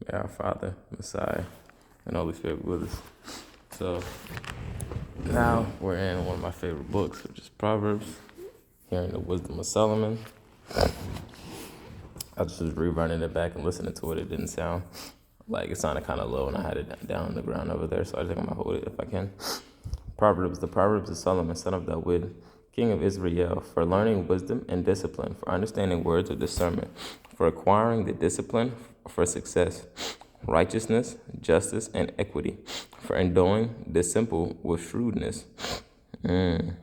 May our Father, Messiah, and Holy Spirit be with us. So now we're in one of my favorite books, which is Proverbs, hearing the wisdom of Solomon. I just was rerunning it back and listening to it. It didn't sound like it sounded kind of low, and I had it down on the ground over there, so I think I'm going to hold it if I can. The Proverbs of Solomon, son of David, king of Israel, for learning wisdom and discipline, for understanding words of discernment, for acquiring the discipline for success, righteousness, justice, and equity, for endowing the simple with shrewdness, the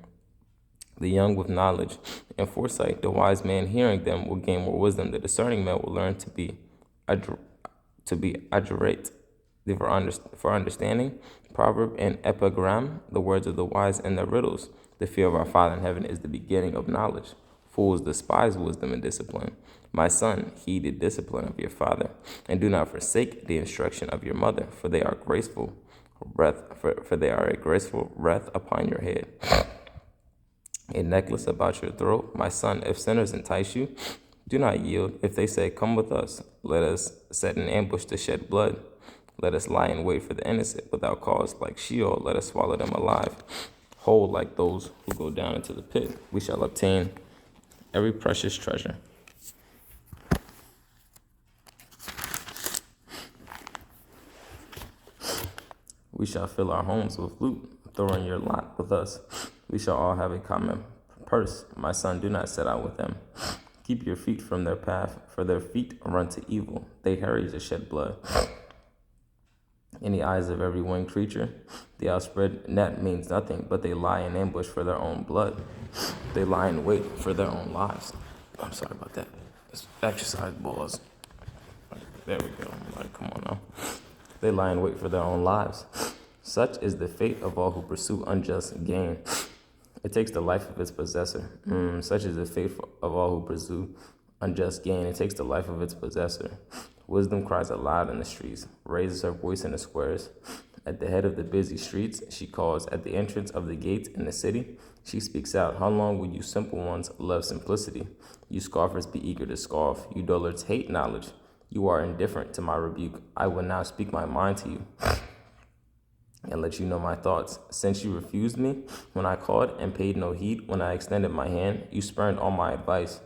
young with knowledge and foresight. The wise man hearing them will gain more wisdom. The discerning man will learn to be accurate. For understanding, proverb and epigram, the words of the wise and their riddles. The fear of our Father in heaven is the beginning of knowledge. Fools despise wisdom and discipline. My son, heed the discipline of your father, and do not forsake the instruction of your mother, for they are graceful breath, for they are a graceful wreath upon your head, a necklace about your throat. My son, if sinners entice you, do not yield. If they say, come with us, let us set an ambush to shed blood. Let us lie in wait for the innocent without cause, like Sheol, let us swallow them alive. Whole like those who go down into the pit, we shall obtain every precious treasure. We shall fill our homes with loot. Throw in your lot with us. We shall all have a common purse. My son, do not set out with them. Keep your feet from their path, for their feet run to evil. They hurry to shed blood. In the eyes of every winged creature, the outspread net means nothing, but they lie in ambush for their own blood. They lie in wait for their own lives. I'm sorry about that. It's exercise balls. There we go. Like, come on now. They lie in wait for their own lives. Such is the fate of all who pursue unjust gain. It takes the life of its possessor. Such is the fate of all who pursue unjust gain. It takes the life of its possessor. Wisdom cries aloud in the streets, raises her voice in the squares. At the head of the busy streets, she calls. At the entrance of the gates in the city, she speaks out. How long will you simple ones love simplicity? You scoffers be eager to scoff. You dullards hate knowledge. You are indifferent to my rebuke. I will now speak my mind to you and let you know my thoughts. Since you refused me when I called and paid no heed when I extended my hand, you spurned all my advice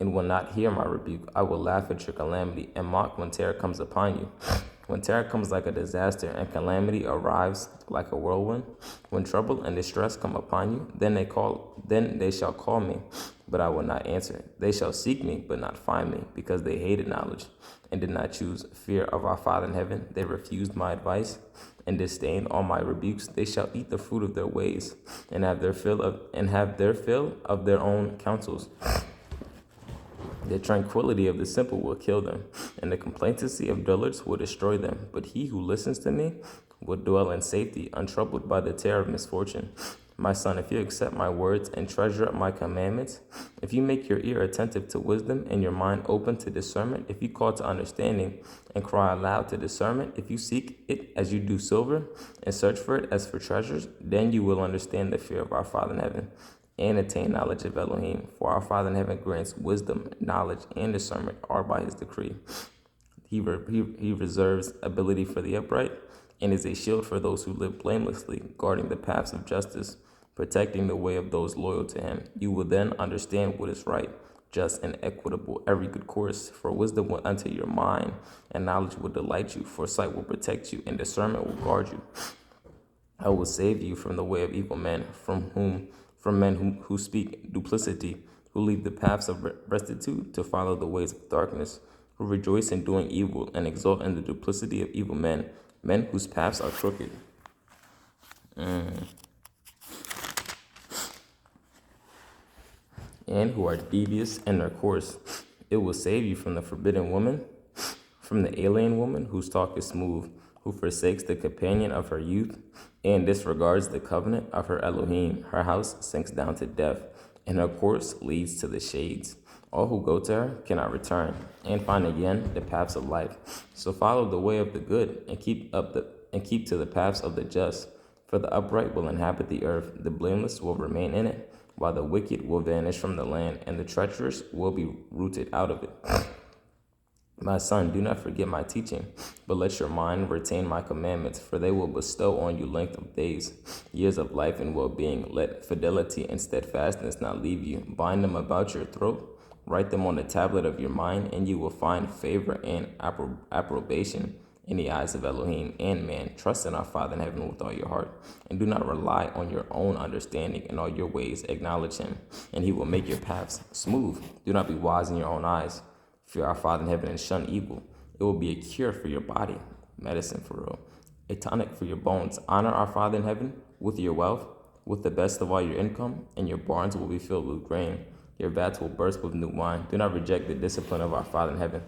and will not hear my rebuke. I will laugh at your calamity and mock when terror comes upon you. When terror comes like a disaster and calamity arrives like a whirlwind, when trouble and distress come upon you, then they shall call me, but I will not answer. They shall seek me, but not find me, because they hated knowledge and did not choose fear of our Father in heaven. They refused my advice and disdained all my rebukes. They shall eat the fruit of their ways and have their fill of their own counsels. The tranquility of the simple will kill them, and the complacency of dullards will destroy them. But he who listens to me will dwell in safety, untroubled by the terror of misfortune. My son, if you accept my words and treasure up my commandments, if you make your ear attentive to wisdom and your mind open to discernment, if you call to understanding and cry aloud to discernment, if you seek it as you do silver and search for it as for treasures, then you will understand the fear of our Father in heaven and attain knowledge of Elohim. For our Father in heaven grants wisdom, knowledge, and discernment are by his decree. He reserves ability for the upright and is a shield for those who live blamelessly, guarding the paths of justice, protecting the way of those loyal to him. You will then understand what is right, just, and equitable, every good course. For wisdom will enter your mind, and knowledge will delight you. Foresight will protect you, and discernment will guard you. I will save you from the way of evil men, from men who speak duplicity, who leave the paths of rectitude to follow the ways of darkness, who rejoice in doing evil and exult in the duplicity of evil men, men whose paths are crooked. And who are devious in their course. It will save you from the forbidden woman, from the alien woman whose talk is smooth, who forsakes the companion of her youth and disregards the covenant of her Elohim. Her house sinks down to death, and her course leads to the shades. All who go to her cannot return and find again the paths of life. So follow the way of the good and keep to the paths of the just. For the upright will inhabit the earth, the blameless will remain in it, while the wicked will vanish from the land, and the treacherous will be rooted out of it. My son, do not forget my teaching, but let your mind retain my commandments, for they will bestow on you length of days, years of life and well-being. Let fidelity and steadfastness not leave you. Bind them about your throat, write them on the tablet of your mind, and you will find favor and approbation in the eyes of Elohim and man. Trust in our Father in heaven with all your heart, and do not rely on your own understanding. In all your ways acknowledge him, and he will make your paths smooth. Do not be wise in your own eyes. Fear our Father in heaven and shun evil. It will be a cure for your body, medicine for real, a tonic for your bones. Honor our Father in heaven with your wealth, with the best of all your income, and your barns will be filled with grain. Your vats will burst with new wine. Do not reject the discipline of our Father in heaven.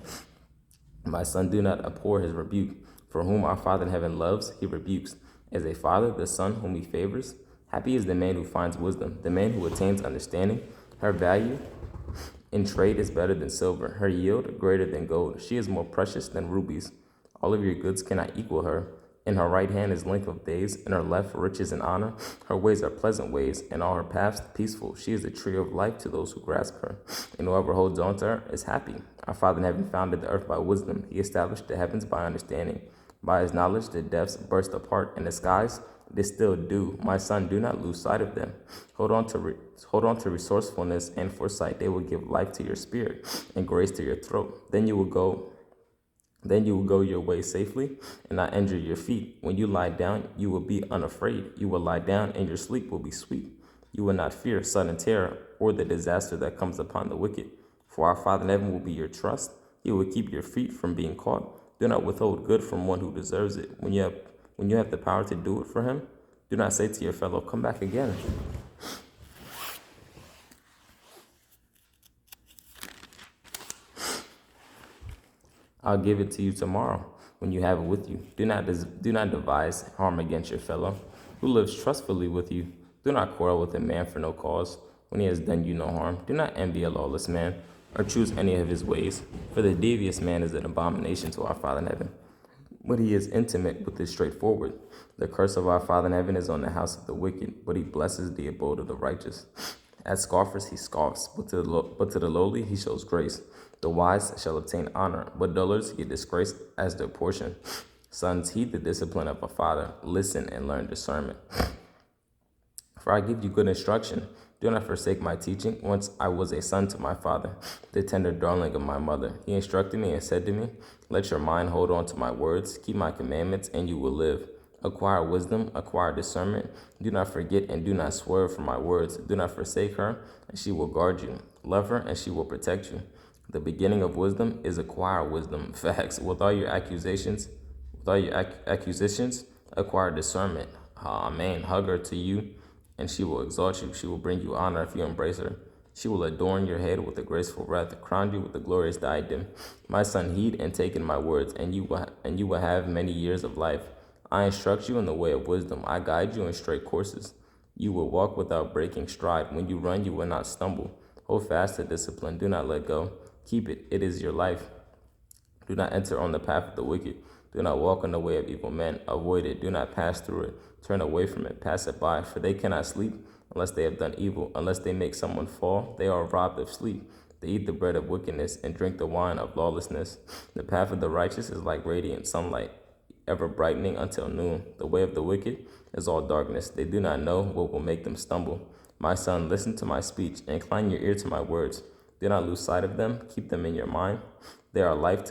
My son, do not abhor his rebuke. For whom our Father in heaven loves, he rebukes. As a father, the son whom he favors. Happy is the man who finds wisdom, the man who attains understanding. Her value in trade is better than silver, her yield greater than gold. She is more precious than rubies. All of your goods cannot equal her. In her right hand is length of days, in her left riches and honor. Her ways are pleasant ways, and all her paths peaceful. She is a tree of life to those who grasp her, and whoever holds on to her is happy. Our Father in heaven founded the earth by wisdom. He established the heavens by understanding. By his knowledge the depths burst apart, and the skies distilled dew. My son, do not lose sight of them. Hold on to resourcefulness and foresight. They will give life to your spirit and grace to your throat. Then you will go your way safely and not injure your feet. When you lie down, you will be unafraid. You will lie down and your sleep will be sweet. You will not fear sudden terror or the disaster that comes upon the wicked. For our Father in heaven will be your trust. He will keep your feet from being caught. Do not withhold good from one who deserves it. When you have the power to do it for him, do not say to your fellow, come back again. I'll give it to you tomorrow when you have it with you. Do not devise harm against your fellow who lives trustfully with you. Do not quarrel with a man for no cause when he has done you no harm. Do not envy a lawless man or choose any of his ways, for the devious man is an abomination to our Father in heaven, but he is intimate with the straightforward. The curse of our Father in heaven is on the house of the wicked, but he blesses the abode of the righteous. At scoffers he scoffs, but to the lowly he shows grace. The wise shall obtain honor, but dullards he disgrace as their portion. Sons, heed the discipline of a father. Listen and learn discernment. For I give you good instruction. Do not forsake my teaching. Once I was a son to my father, the tender darling of my mother. He instructed me and said to me, let your mind hold on to my words. Keep my commandments, and you will live. Acquire wisdom, acquire discernment. Do not forget and do not swerve from my words. Do not forsake her, and she will guard you. Love her, and she will protect you. The beginning of wisdom is acquire wisdom. Facts. With all your accusations, acquire discernment. Amen. Hug her to you, and she will exalt you. She will bring you honor if you embrace her. She will adorn your head with a graceful wreath, crown you with a glorious diadem. My son, heed and take in my words, and you will have many years of life. I instruct you in the way of wisdom. I guide you in straight courses. You will walk without breaking stride. When you run, you will not stumble. Hold fast to discipline. Do not let go. Keep it. It is your life. Do not enter on the path of the wicked. Do not walk in the way of evil men. Avoid it. Do not pass through it. Turn away from it. Pass it by. For they cannot sleep unless they have done evil. Unless they make someone fall, they are robbed of sleep. They eat the bread of wickedness and drink the wine of lawlessness. The path of the righteous is like radiant sunlight, ever brightening until noon. The way of the wicked is all darkness. They do not know what will make them stumble. My son, listen to my speech. Incline your ear to my words. Do not lose sight of them. Keep them in your mind. They are life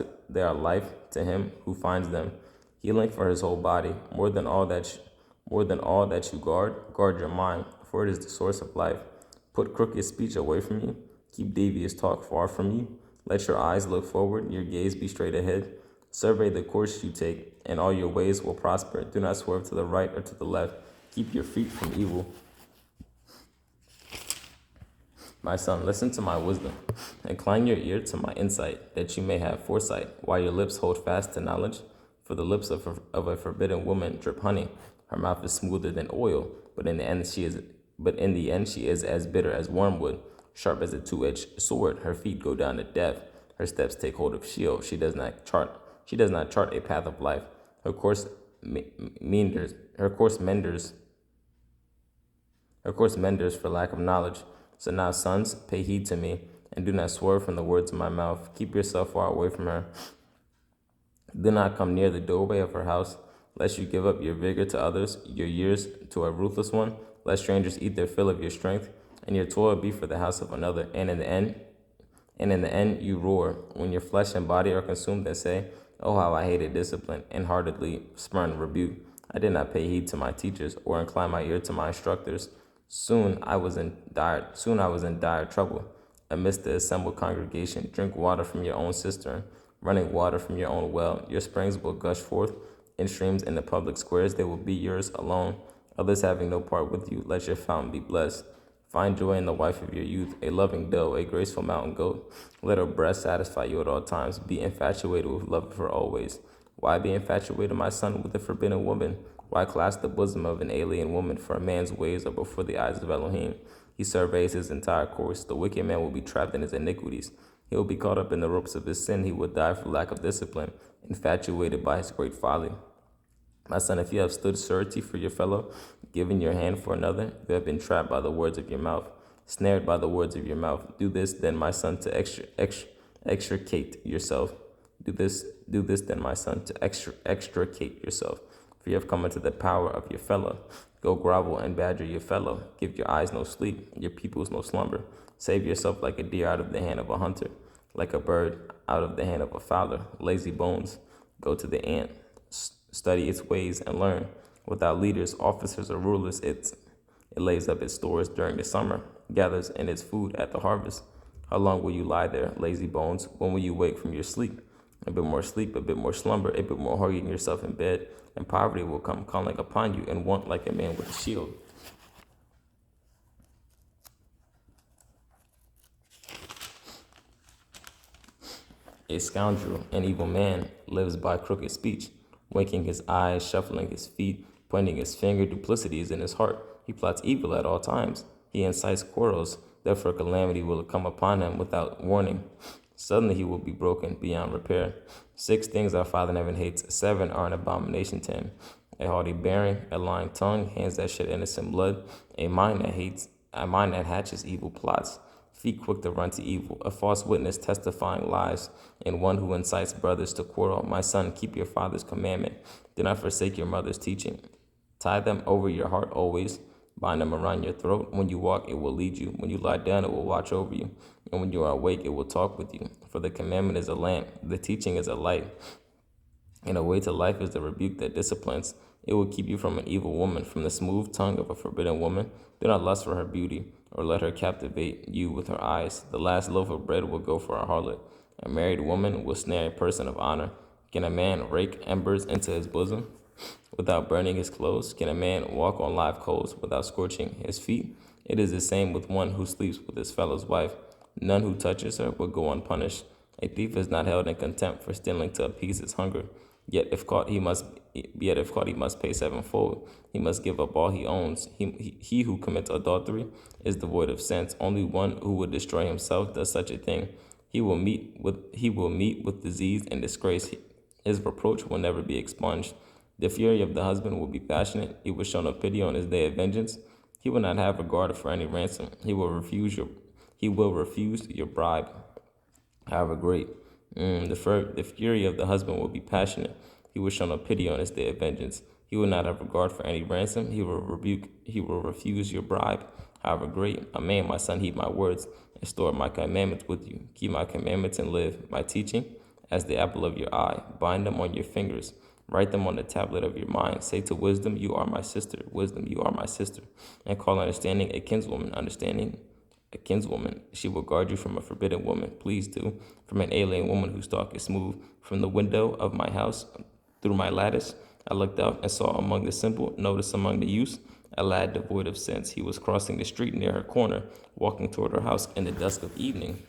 to him who finds them, healing for his whole body. More than all that you guard your mind, for it is the source of life. Put crooked speech away from you. Keep devious talk far from you. Let your eyes look forward, your gaze be straight ahead. Survey the course you take, and all your ways will prosper. Do not swerve to the right or to the left. Keep your feet from evil. My son, listen to my wisdom. Incline your ear to my insight, that you may have foresight, while your lips hold fast to knowledge. For the lips of a forbidden woman drip honey. Her mouth is smoother than oil, but in the end she is as bitter as wormwood, sharp as a two-edged sword. Her feet go down to death. Her steps take hold of Sheol. She does not chart a path of life. Her course meanders. Her course menders for lack of knowledge. So now, sons, pay heed to me, and do not swerve from the words of my mouth. Keep yourself far away from her. Do not come near the doorway of her house, lest you give up your vigor to others, your years to a ruthless one, lest strangers eat their fill of your strength, and your toil be for the house of another. And in the end you roar, when your flesh and body are consumed, and say, "Oh, how I hated discipline, and heartedly spurn rebuke. I did not pay heed to my teachers, or incline my ear to my instructors. Soon I was in dire trouble. Amidst the assembled congregation, drink water from your own cistern, running water from your own well. Your springs will gush forth in streams in the public squares. They will be yours alone, others having no part with you. Let your fountain be blessed. Find joy in the wife of your youth, a loving doe, a graceful mountain goat. Let her breast satisfy you at all times. Be infatuated with love of her always. Why be infatuated, my son, with a forbidden woman? Why clasp the bosom of an alien woman? For a man's ways are before the eyes of Elohim. He surveys his entire course. The wicked man will be trapped in his iniquities. He will be caught up in the ropes of his sin. He will die for lack of discipline, infatuated by his great folly. My son, if you have stood surety for your fellow, given your hand for another, you have been trapped by the words of your mouth, snared by the words of your mouth. Do this, then, my son, to extricate yourself. Do this, then, my son, to extricate yourself. For you have come into the power of your fellow. Go grovel and badger your fellow. Give your eyes no sleep, your pupils no slumber. Save yourself like a deer out of the hand of a hunter, like a bird out of the hand of a fowler. Lazy bones, go to the ant. Study its ways and learn. Without leaders, officers, or rulers, it lays up its stores during the summer, gathers in its food at the harvest. How long will you lie there, lazy bones? When will you wake from your sleep? A bit more sleep, a bit more slumber, a bit more hugging yourself in bed, and poverty will come calling upon you, and want like a man with a shield. A scoundrel, an evil man, lives by crooked speech, winking his eyes, shuffling his feet, pointing his finger. Duplicity is in his heart. He plots evil at all times. He incites quarrels. Therefore, calamity will come upon him without warning. Suddenly he will be broken beyond repair. 6 things our Father in heaven hates. 7 are an abomination to him: a haughty bearing, a lying tongue, hands that shed innocent blood, a mind that hatches evil plots, feet quick to run to evil, a false witness testifying lies, and one who incites brothers to quarrel. My son, keep your father's commandment. Do not forsake your mother's teaching. Tie them over your heart always. Bind them around your throat. When you walk, it will lead you. When you lie down, it will watch over you. And when you are awake, it will talk with you. For the commandment is a lamp, the teaching is a light, and a way to life is the rebuke that disciplines. It will keep you from an evil woman, from the smooth tongue of a forbidden woman. Do not lust for her beauty, or let her captivate you with her eyes. The last loaf of bread will go for a harlot. A married woman will snare a person of honor. Can a man rake embers into his bosom without burning his clothes? Can a man walk on live coals without scorching his feet? It is the same with one who sleeps with his fellow's wife. None who touches her will go unpunished. A thief is not held in contempt for stealing to appease his hunger. Yet if caught, he must pay sevenfold. He must give up all he owns. He who commits adultery is devoid of sense. Only one who would destroy himself does such a thing. He will meet with disease and disgrace. His reproach will never be expunged. The fury of the husband will be passionate. He will show no pity on his day of vengeance. He will not have regard for any ransom. He will refuse your bribe, however great. The fury of the husband will be passionate. He will show no pity on his day of vengeance. He will not have regard for any ransom. He will refuse your bribe, however great. Amen, my son, heed my words, and store my commandments with you. Keep my commandments and live. My teaching as the apple of your eye. Bind them on your fingers. Write them on the tablet of your mind. Say to wisdom, you are my sister. Wisdom, you are my sister. And call understanding a kinswoman. Understanding a kinswoman. She will guard you from a forbidden woman. Please do. From an alien woman whose talk is smooth. From the window of my house, through my lattice, I looked out and saw among the simple, notice among the youths, a lad devoid of sense. He was crossing the street near her corner, walking toward her house in the dusk of evening.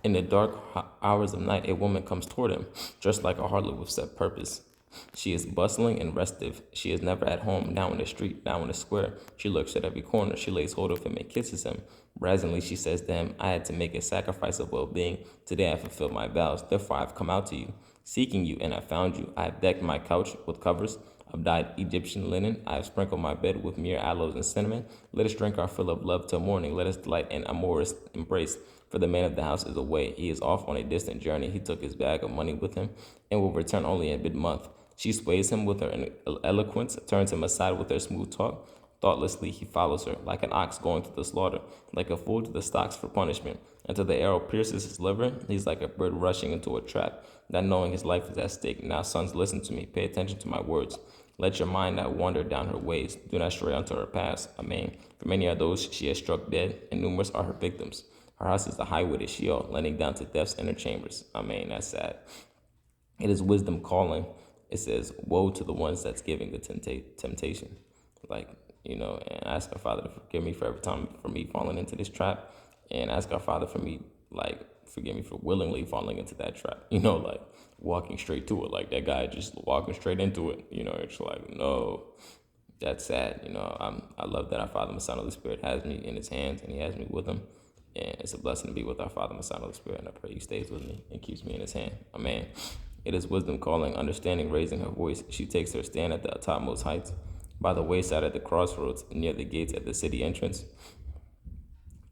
In the dark hours of night, a woman comes toward him, dressed like a harlot with set purpose. She is bustling and restive. She is never at home, now in the street, now in the square. She lurks at every corner. She lays hold of him and kisses him. Brazenly, she says to him, I had to make a sacrifice of well-being. Today I fulfilled my vows. Therefore I have come out to you, seeking you, and I found you. I have decked my couch with covers. of dyed Egyptian linen. I have sprinkled my bed with myrrh, aloes, and cinnamon. Let us drink our fill of love till morning. Let us delight in amorous embrace. For the man of the house is away. He is off on a distant journey. He took his bag of money with him and will return only in mid-month. She sways him with her eloquence, turns him aside with her smooth talk. Thoughtlessly he follows her, like an ox going to the slaughter, like a fool to the stocks for punishment. Until the arrow pierces his liver, he's like a bird rushing into a trap, not knowing his life is at stake. Now, sons, listen to me. Pay attention to my words. Let your mind not wander down her ways. Do not stray unto her paths. Amen. For many are those she has struck dead, and numerous are her victims. Her house is the highway to Sheol, leading down to death's inner chambers. Amen. That's sad. It is wisdom calling. It says, woe to the ones that's giving the temptation. Like, and ask our Father to forgive me for every time for me falling into this trap. And ask our Father for me, like, forgive me for willingly falling into that trap. Like walking straight to it. Like that guy just walking straight into it. It's like, no, that's sad. I love that our Father, my Son, Holy Spirit has me in his hands and he has me with him. And it's a blessing to be with our Father, my Son, Holy Spirit. And I pray he stays with me and keeps me in his hand. Amen. It is wisdom calling, understanding, raising her voice. She takes her stand at the topmost heights, by the wayside at the crossroads, near the gates at the city entrance.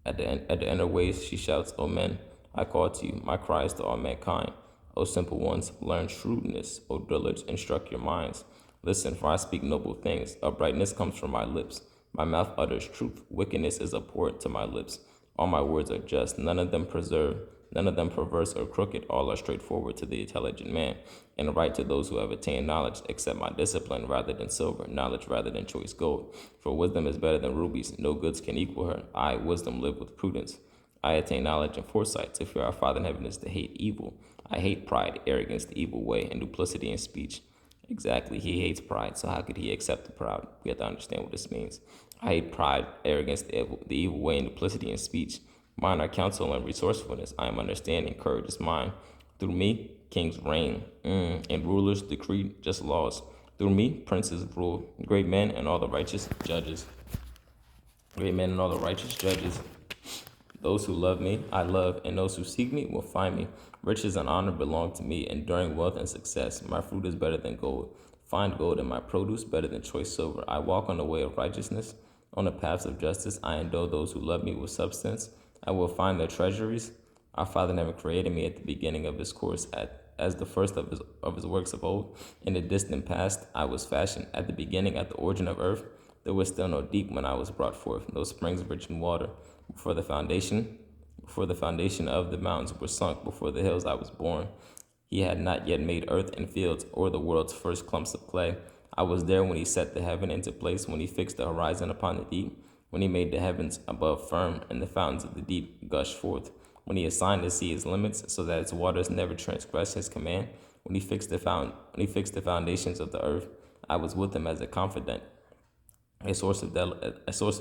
At the inner ways she shouts, O men, I call to you. My cry is to all mankind. O simple ones, learn shrewdness. O drillers, instruct your minds. Listen, for I speak noble things. Uprightness comes from my lips. My mouth utters truth. Wickedness is abhorrent to my lips. All my words are just, none of them perverse or crooked. All are straightforward to the intelligent man, and right to those who have attained knowledge. Accept my discipline rather than silver, knowledge rather than choice gold. For wisdom is better than rubies. No goods can equal her. I, wisdom, live with prudence. I attain knowledge and foresight. To fear our Father in heaven is to hate evil. I hate pride, arrogance, the evil way, and duplicity in speech. Exactly. He hates pride, so how could he accept the proud? We have to understand what this means. I hate pride, arrogance, the evil way, and duplicity in speech. Mine are counsel and resourcefulness. I am understanding. Courage is mine. Through me, kings reign, and rulers decree just laws. Through me, princes rule. Great men and all the righteous judges. Great men and all the righteous judges. Those who love me, I love, and those who seek me will find me. Riches and honor belong to me, enduring wealth and success. My fruit is better than gold. Fine gold and my produce better than choice silver. I walk on the way of righteousness. On the paths of justice, I endow those who love me with substance. I will find their treasuries. Our Father never created me at the beginning of his course, as the first of his works of old. In the distant past, I was fashioned. At the beginning, at the origin of earth, there was still no deep when I was brought forth, no springs rich in water. Before the foundation of the mountains were sunk, before the hills I was born. He had not yet made earth and fields, or the world's first clumps of clay. I was there when he set the heaven into place, when he fixed the horizon upon the deep, when he made the heavens above firm, and the fountains of the deep gushed forth, when he assigned the sea its limits, so that its waters never transgress his command, when he fixed the foundations of the earth. I was with him as a confidant, a source of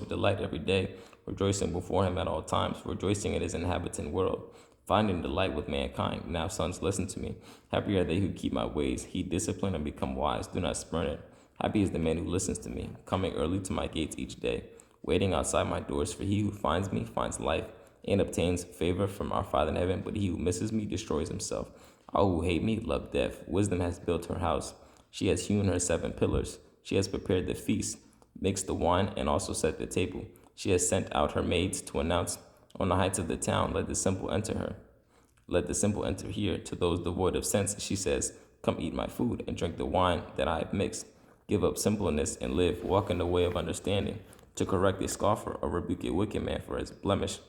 delight every day, rejoicing before him at all times, rejoicing in his inhabitant world, finding delight with mankind. Now, sons, listen to me. Happy are they who keep my ways, heed discipline, and become wise. Do not spurn it. Happy is the man who listens to me, coming early to my gates each day, waiting outside my doors. For he who finds me finds life and obtains favor from our Father in heaven, but he who misses me destroys himself. All who hate me love death. Wisdom has built her house. She has hewn her 7 pillars. She has prepared the feast, mixed the wine, and also set the table. She has sent out her maids to announce on the heights of the town, let the simple enter her. Let the simple enter here. To those devoid of sense, she says, come eat my food and drink the wine that I have mixed. Give up simpleness and live. Walk in the way of understanding. To correct a scoffer or rebuke a wicked man for his blemish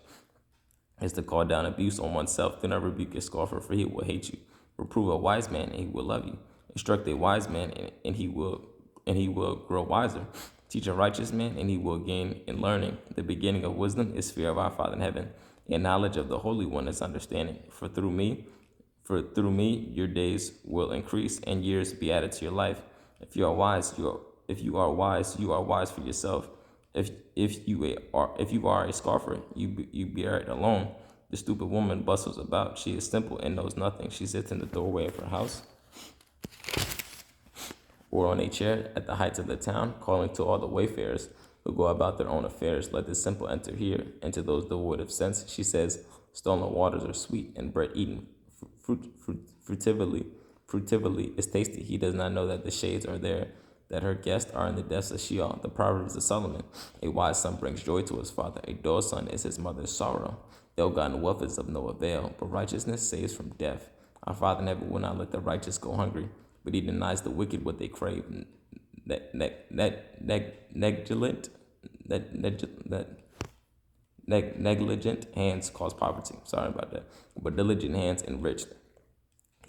is to call down abuse on oneself. Do not rebuke a scoffer, for he will hate you. Reprove a wise man, and he will love you. Instruct a wise man, and he will grow wiser. Teach a righteous man, and he will gain in learning. The beginning of wisdom is fear of our Father in heaven, and knowledge of the Holy One is understanding. For through me, your days will increase, and years be added to your life. If you are wise, you are wise for yourself. If you are a scoffer, you bear it alone. The stupid woman bustles about. She is simple and knows nothing. She sits in the doorway of her house, or on a chair at the heights of the town, calling to all the wayfarers who go about their own affairs. Let the simple enter here. And to those devoid of sense, she says, stolen waters are sweet, and bread eaten fruitively is tasty. He does not know that the shades are there, that her guests are in the depths of Sheol. The Proverbs of Solomon. A wise son brings joy to his father. A dull son is his mother's sorrow. Ill-gotten wealth is of no avail, but righteousness saves from death. Our Father never will not let the righteous go hungry, but he denies the wicked what they crave. Negligent, negligent hands cause poverty. Sorry about that. But diligent hands enrich.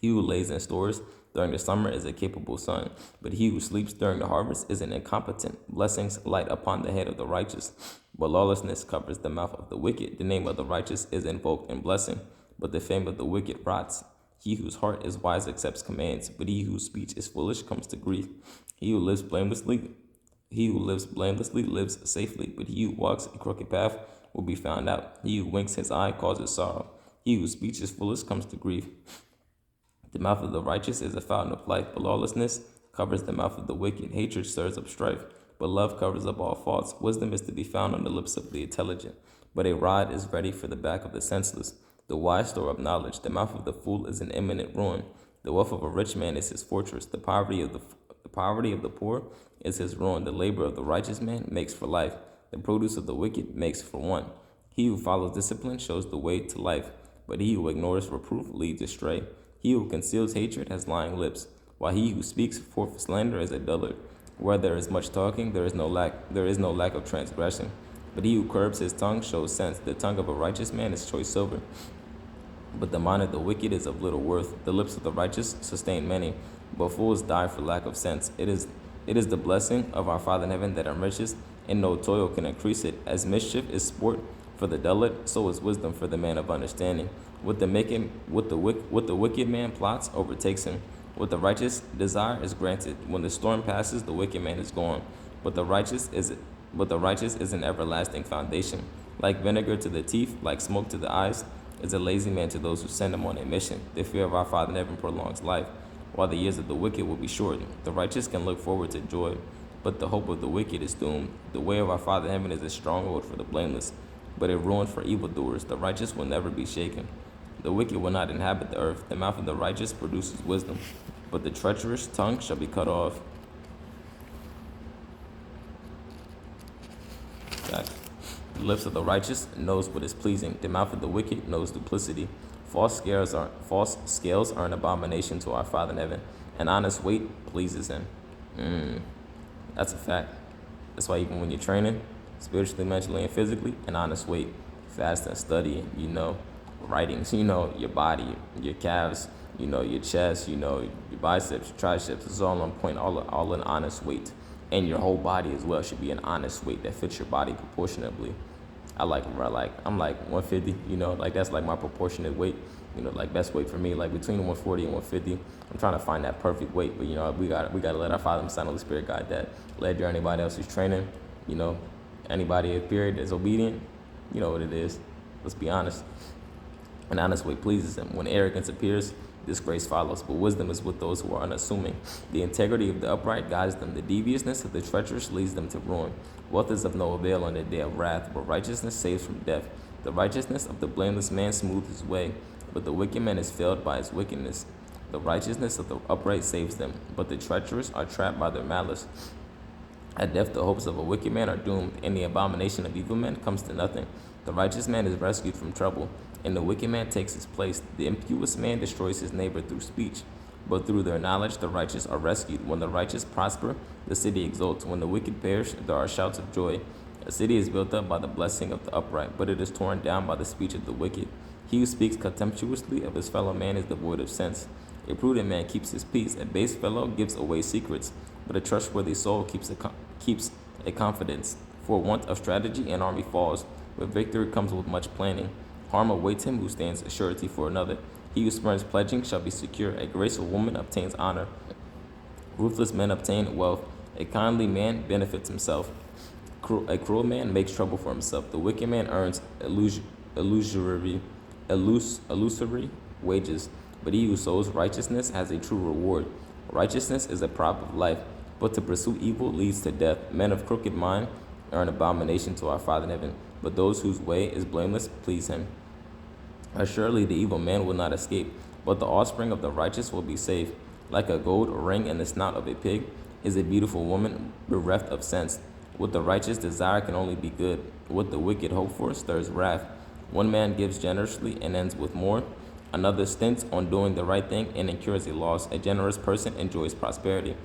He who lays in stores during the summer is a capable son, but he who sleeps during the harvest is an incompetent. Blessings light upon the head of the righteous, but lawlessness covers the mouth of the wicked. The name of the righteous is invoked in blessing, but the fame of the wicked rots. He whose heart is wise accepts commands, but he whose speech is foolish comes to grief. He who lives blamelessly lives safely, but he who walks a crooked path will be found out. He who winks his eye causes sorrow. He whose speech is foolish comes to grief. The mouth of the righteous is a fountain of life, but lawlessness covers the mouth of the wicked. Hatred stirs up strife, but love covers up all faults. Wisdom is to be found on the lips of the intelligent, but a rod is ready for the back of the senseless. The wise store up knowledge. The mouth of the fool is an imminent ruin. The wealth of a rich man is his fortress. The poverty of the poor is his ruin. The labor of the righteous man makes for life. The produce of the wicked makes for want. He who follows discipline shows the way to life, but he who ignores reproof leads astray. He who conceals hatred has lying lips, while he who speaks forth slander is a dullard. Where there is much talking, there is no lack of transgression. But he who curbs his tongue shows sense. The tongue of a righteous man is choice silver, but the mind of the wicked is of little worth. The lips of the righteous sustain many, but fools die for lack of sense. It is the blessing of our Father in heaven that enriches, and no toil can increase it. As mischief is sport for the dullard, so is wisdom for the man of understanding. What the wicked man plots overtakes him. What the righteous desire is granted. When the storm passes, the wicked man is gone. But the righteous is an everlasting foundation. Like vinegar to the teeth, like smoke to the eyes, is a lazy man to those who send him on a mission. The fear of our Father in heaven prolongs life, while the years of the wicked will be shortened. The righteous can look forward to joy, but the hope of the wicked is doomed. The way of our Father in heaven is a stronghold for the blameless, but a ruin for evildoers. The righteous will never be shaken. The wicked will not inhabit the earth. The mouth of the righteous produces wisdom, but the treacherous tongue shall be cut off. Fact. The lips of the righteous knows what is pleasing. The mouth of the wicked knows duplicity. False scales are an abomination to our Father in heaven. An honest weight pleases him. That's a fact. That's why even when you're training, spiritually, mentally, and physically, an honest weight. Fast and study, writings, your body, your calves, your chest, your biceps, your triceps. It's all on point, all an honest weight. And your whole body as well should be an honest weight that fits your body proportionately. I'm like 150, that's like my proportionate weight, best weight for me, like between 140 and 150. I'm trying to find that perfect weight, but we got to let our Father and Son, Holy Spirit guide that. Let anybody else who's training, anybody period is obedient, you know what it is. Let's be honest. An honest way pleases him. When arrogance appears, disgrace follows, but wisdom is with those who are unassuming. The integrity of the upright guides them. The deviousness of the treacherous leads them to ruin. Wealth is of no avail on the day of wrath, but righteousness saves from death. The righteousness of the blameless man smooths his way, but the wicked man is failed by his wickedness. The righteousness of the upright saves them, but the treacherous are trapped by their malice. At death, the hopes of a wicked man are doomed, and the abomination of evil men comes to nothing. The righteous man is rescued from trouble, and the wicked man takes his place. The impious man destroys his neighbor through speech, but through their knowledge the righteous are rescued. When the righteous prosper, the city exults. When the wicked perish, there are shouts of joy. A city is built up by the blessing of the upright, but it is torn down by the speech of the wicked. He who speaks contemptuously of his fellow man is devoid of sense. A prudent man keeps his peace. A base fellow gives away secrets, but a trustworthy soul keeps a confidence. For want of strategy, an army falls, but victory comes with much planning. Harm awaits him who stands a surety for another. He who spurns pledging shall be secure. A graceful woman obtains honor. Ruthless men obtain wealth. A kindly man benefits himself. A cruel man makes trouble for himself. The wicked man earns illusory wages, but he who sows righteousness has a true reward. Righteousness is a prop of life, but to pursue evil leads to death. Men of crooked mind are an abomination to our Father in heaven, but those whose way is blameless please him. Assuredly the evil man will not escape, but the offspring of the righteous will be safe. Like a gold ring in the snout of a pig, is a beautiful woman bereft of sense. What the righteous desire can only be good. What the wicked hope for stirs wrath. One man gives generously and ends with more. Another stints on doing the right thing and incurs a loss. A generous person enjoys prosperity.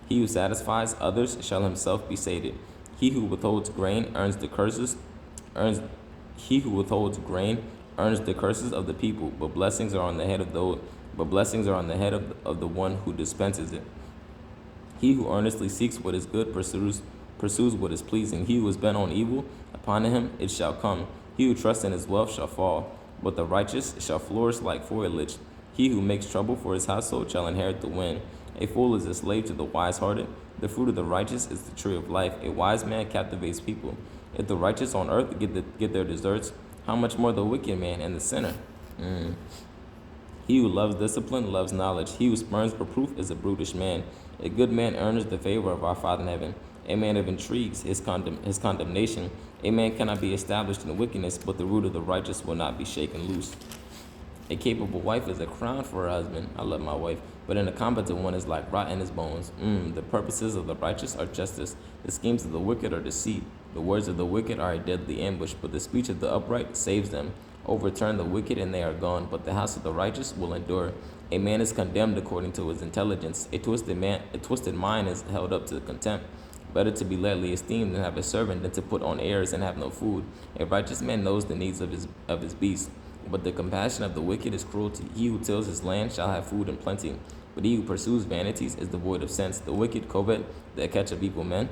He who satisfies others shall himself be sated. He who withholds grain earns he who withholds grain earns the curses of the people, but blessings are on the head of the one who dispenses it. He who earnestly seeks what is good pursues what is pleasing. He who is bent on evil, upon him it shall come. He who trusts in his wealth shall fall, but the righteous shall flourish like foliage. He who makes trouble for his household shall inherit the wind. A fool is a slave to the wise-hearted. The fruit of the righteous is the tree of life. A wise man captivates people. If the righteous on earth get their deserts, how much more the wicked man and the sinner? He who loves discipline loves knowledge. He who spurns reproof is a brutish man. A good man earns the favor of our Father in heaven. A man of intrigues, his condemnation. A man cannot be established in wickedness, but the root of the righteous will not be shaken loose. A capable wife is a crown for her husband. I love my wife. But an incompetent one is like rot in his bones. The purposes of the righteous are justice. The schemes of the wicked are deceit. The words of the wicked are a deadly ambush, but the speech of the upright saves them. Overturn the wicked and they are gone, but the house of the righteous will endure. A man is condemned according to his intelligence. A twisted mind is held up to contempt. Better to be lightly esteemed than have a servant than to put on airs and have no food. A righteous man knows the needs of his beast, but the compassion of the wicked is cruelty. He who tills his land shall have food in plenty, but he who pursues vanities is devoid of sense. The wicked covet the catch of evil men.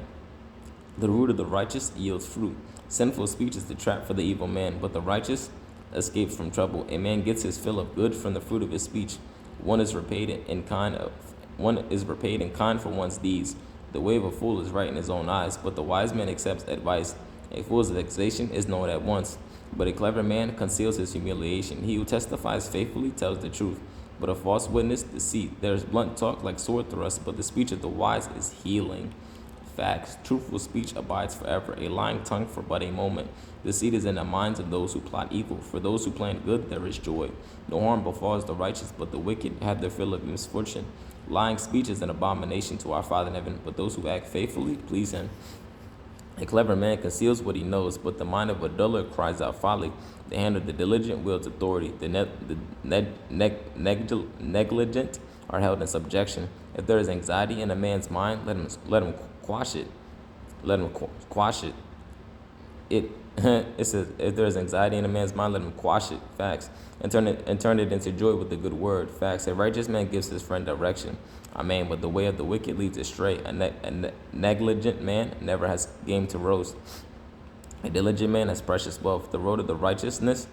The root of the righteous yields fruit. Sinful speech is the trap for the evil man, but the righteous escapes from trouble. A man gets his fill of good from the fruit of his speech. One is repaid in kind for one's deeds. The way of a fool is right in his own eyes, but the wise man accepts advice. A fool's vexation is known at once, but a clever man conceals his humiliation. He who testifies faithfully tells the truth, but a false witness deceit. There is blunt talk like sword thrusts, but the speech of the wise is healing. Facts. Truthful speech abides forever. A lying tongue for but a moment. Deceit is in the minds of those who plot evil. For those who plan good, there is joy. No harm befalls the righteous, but the wicked have their fill of misfortune. Lying speech is an abomination to our Father in heaven, but those who act faithfully please him. A clever man conceals what he knows, but the mind of a dullard cries out folly. The hand of the diligent wields authority. The negligent are held in subjection. If there is anxiety in a man's mind, let him quash it. Let him quash it. It says, if there is anxiety in a man's mind, let him quash it. Facts. And turn it into joy with a good word. Facts. A righteous man gives his friend direction. Amen. But the way of the wicked leads astray. A negligent man never has game to roast. A diligent man has precious wealth. The road of the righteousness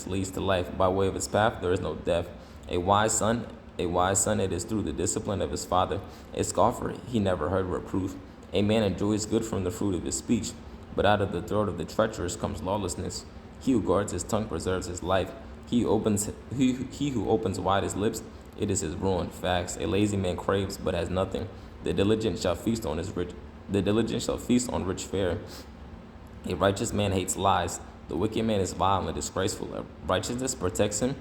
leads to life. By way of his path there is no death. A wise son, it is through the discipline of his father. A scoffer, he never heard reproof. A man enjoys good from the fruit of his speech, but out of the throat of the treacherous comes lawlessness. He who guards his tongue preserves his life. He who opens wide his lips, it is his ruin. Facts. A lazy man craves but has nothing. The diligent shall feast on rich fare. A righteous man hates lies. The wicked man is vile and disgraceful. Righteousness protects him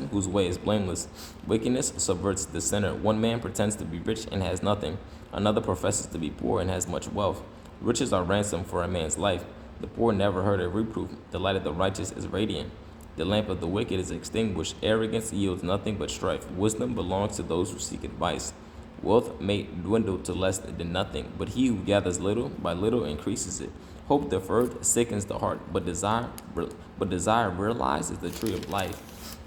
whose way is blameless. Wickedness subverts the sinner. One man pretends to be rich and has nothing. Another professes to be poor and has much wealth. Riches are ransom for a man's life. The poor never heard a reproof. The light of the righteous is radiant. The lamp of the wicked is extinguished. Arrogance yields nothing but strife. Wisdom belongs to those who seek advice. Wealth may dwindle to less than nothing, but he who gathers little by little increases it. Hope deferred sickens the heart, but desire realized is the tree of life.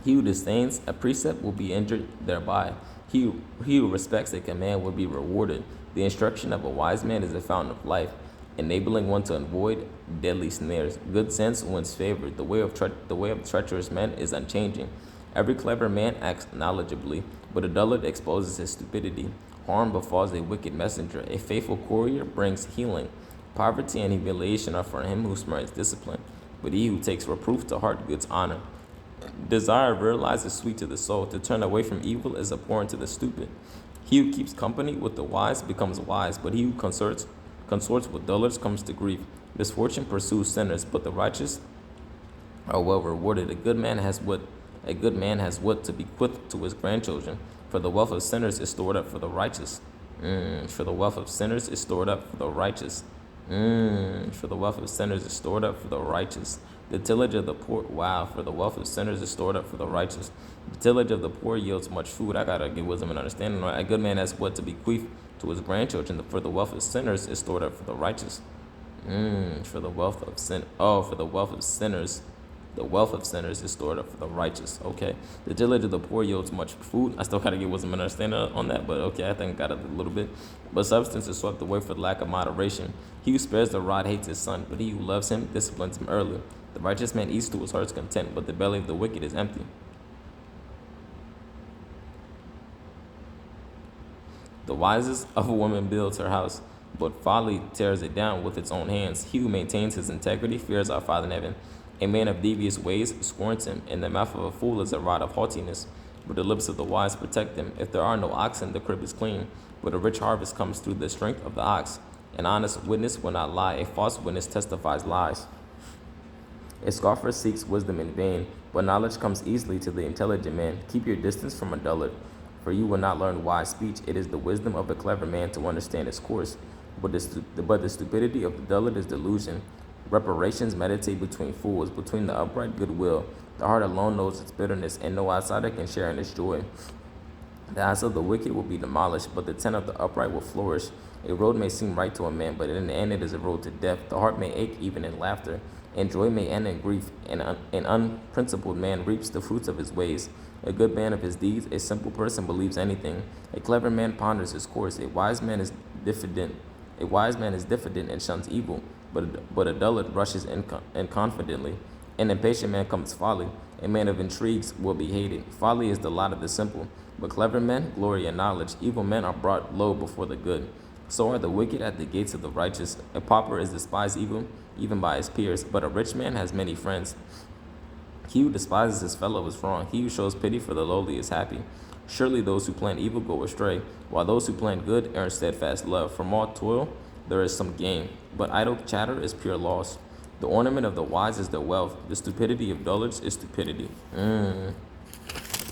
He who disdains a precept will be injured thereby. He who respects a command will be rewarded. The instruction of a wise man is a fountain of life, enabling one to avoid deadly snares. Good sense wins favor. The way of treacherous men is unchanging. Every clever man acts knowledgeably, but a dullard exposes his stupidity. Harm befalls a wicked messenger. A faithful courier brings healing. Poverty and humiliation are for him who spurns discipline, but he who takes reproof to heart gets honor. Desire realizes sweet to the soul. To turn away from evil is abhorrent to the stupid. He who keeps company with the wise becomes wise, but he who consorts with dullards comes to grief. Misfortune pursues sinners, but the righteous are well rewarded. A good man has what to bequeath to his grandchildren, For the wealth of sinners is stored up for the righteous. For the wealth of sinners is stored up for the righteous. For the wealth of sinners is stored up for the righteous. The tillage of the poor, wow, for the wealth of sinners is stored up for the righteous. The tillage of the poor yields much food. I gotta get wisdom and understanding. Right? A good man has what to bequeath to his grandchildren. For the wealth of sinners is stored up for the righteous. For the wealth of sin. Oh, for the wealth of sinners. The wealth of sinners is stored up for the righteous. Okay. The tillage of the poor yields much food. I still gotta get wisdom and understanding on that, but okay, I think I got it a little bit. But substance is swept away for the lack of moderation. He who spares the rod hates his son, but he who loves him disciplines him early. The righteous man eats to his heart's content, but the belly of the wicked is empty. The wisest of a woman builds her house, but folly tears it down with its own hands. He who maintains his integrity fears our Father in heaven. A man of devious ways scorns him, and the mouth of a fool is a rod of haughtiness. But the lips of the wise protect them. If there are no oxen, the crib is clean, but a rich harvest comes through the strength of the ox. An honest witness will not lie, a false witness testifies lies. A scoffer seeks wisdom in vain, but knowledge comes easily to the intelligent man. Keep your distance from a dullard, for you will not learn wise speech. It is the wisdom of a clever man to understand his course, but the stupidity of the dullard is delusion. Reparations meditate between fools, between the upright goodwill. The heart alone knows its bitterness, and no outsider can share in its joy. The house of the wicked will be demolished, but the tent of the upright will flourish. A road may seem right to a man, but in the end it is a road to death. The heart may ache even in laughter, and joy may end in grief. An unprincipled man reaps the fruits of his ways. A good man of his deeds, a simple person believes anything. A clever man ponders his course. A wise man is diffident. A wise man is diffident and shuns evil, but a dullard rushes in confidently. An impatient man comes folly. A man of intrigues will be hated. Folly is the lot of the simple, but clever men glory in knowledge. Evil men are brought low before the good. So are the wicked at the gates of the righteous. A pauper is despised even by his peers, but a rich man has many friends. He who despises his fellow is wrong. He who shows pity for the lowly is happy. Surely those who plan evil go astray, while those who plan good earn steadfast love. From all toil there is some gain, but idle chatter is pure loss. The ornament of the wise is their wealth. The stupidity of dullards is stupidity.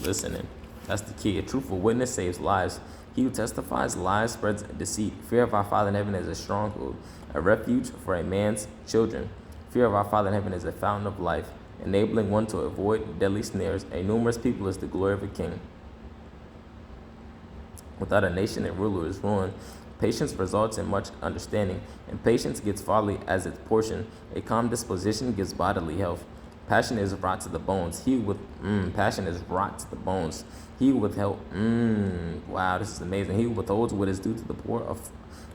Listening. That's the key. A truthful witness saves lives. He who testifies lies spreads deceit. Fear of our Father in heaven is a stronghold, a refuge for a man's children. Fear of our Father in heaven is a fountain of life, enabling one to avoid deadly snares. A numerous people is the glory of a king. Without a nation, a ruler is ruined. Patience results in much understanding, and patience gets folly as its portion. A calm disposition gives bodily health. Passion is rot to the bones. Passion is rot to the bones. He who withheld, wow, this is amazing. He who withholds what is due to the poor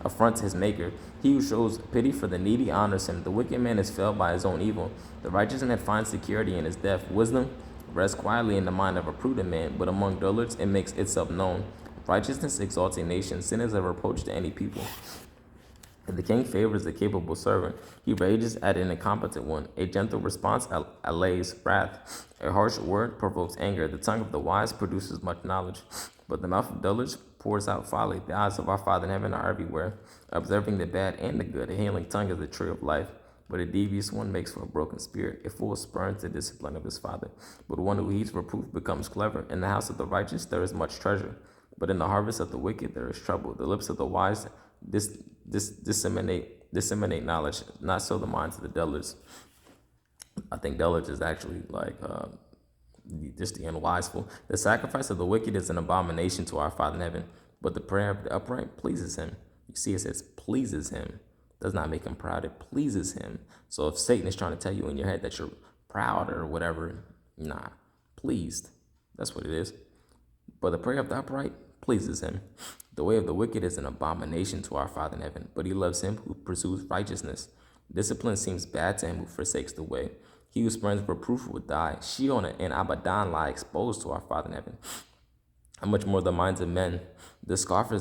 affronts his maker. He who shows pity for the needy honors him. The wicked man is felled by his own evil. The righteous man finds security in his death. Wisdom rests quietly in the mind of a prudent man, but among dullards it makes itself known. Righteousness exalts a nation. Sin is a reproach to any people. If the king favors a capable servant, he rages at an incompetent one. A gentle response allays wrath. A harsh word provokes anger. The tongue of the wise produces much knowledge, but the mouth of dullards pours out folly. The eyes of our Father in heaven are everywhere, observing the bad and the good. A healing tongue is the tree of life, but a devious one makes for a broken spirit. A fool spurns the discipline of his father, but one who heeds reproof becomes clever. In the house of the righteous there is much treasure, but in the harvest of the wicked there is trouble. The lips of the wise disseminate knowledge, not so the minds of the dullards. I think dullards is actually like just the unwise fool. The sacrifice of the wicked is an abomination to our Father in heaven, but the prayer of the upright pleases him. You see, it says pleases him. Does not make him proud. It pleases him. So if Satan is trying to tell you in your head that you're proud or whatever, nah, pleased. That's what it is. But the prayer of the upright pleases him. The way of the wicked is an abomination to our Father in heaven, but he loves him who pursues righteousness. Discipline seems bad to him who forsakes the way. He who spurns reproof will die. Sheol and Abaddon lie exposed to our Father in heaven. How much more the minds of men? The scoffer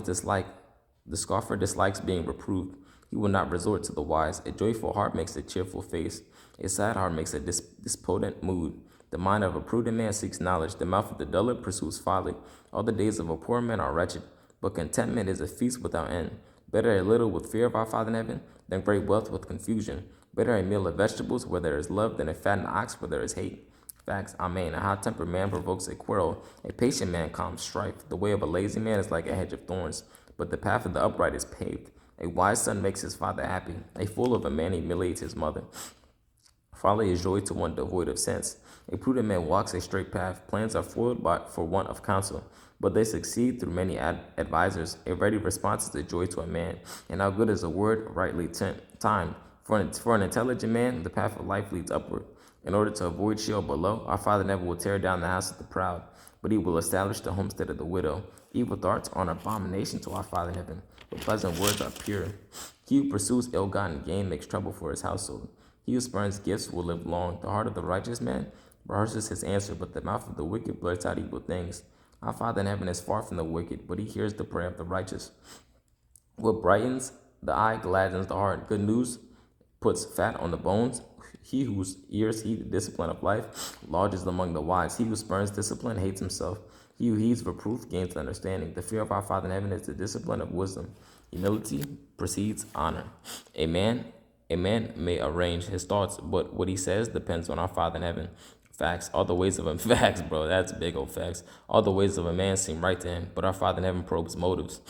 dislikes being reproved. He will not resort to the wise. A joyful heart makes a cheerful face. A sad heart makes a despotent mood. The mind of a prudent man seeks knowledge. The mouth of the dullard pursues folly. All the days of a poor man are wretched, but contentment is a feast without end. Better a little with fear of our Father in heaven than great wealth with confusion. Better a meal of vegetables where there is love than a fattened ox where there is hate. Facts, amen. A hot-tempered man provokes a quarrel. A patient man calms strife. The way of a lazy man is like a hedge of thorns, but the path of the upright is paved. A wise son makes his father happy. A fool of a man humiliates his mother. Folly is joy to one devoid of sense. A prudent man walks a straight path. Plans are foiled for want of counsel, but they succeed through many advisers. A ready response is a joy to a man, and how good is a word rightly timed. For an intelligent man, the path of life leads upward. In order to avoid Sheol below, our Father never will tear down the house of the proud, but he will establish the homestead of the widow. Evil thoughts are an abomination to our Father in heaven, but pleasant words are pure. He who pursues ill-gotten gain makes trouble for his household. He who spurns gifts will live long. The heart of the righteous man rehearses his answer, but the mouth of the wicked blurts out evil things. Our Father in heaven is far from the wicked, but he hears the prayer of the righteous. What brightens the eye gladdens the heart. Good news puts fat on the bones. He whose ears heed the discipline of life lodges among the wise. He who spurns discipline hates himself. He who heeds reproof gains understanding. The fear of our Father in heaven is the discipline of wisdom. Humility precedes honor. A man may arrange his thoughts, but what he says depends on our Father in heaven. Facts. All the ways of a facts, bro. That's big old facts. All the ways of a man seem right to him, but our Father in heaven probes motives.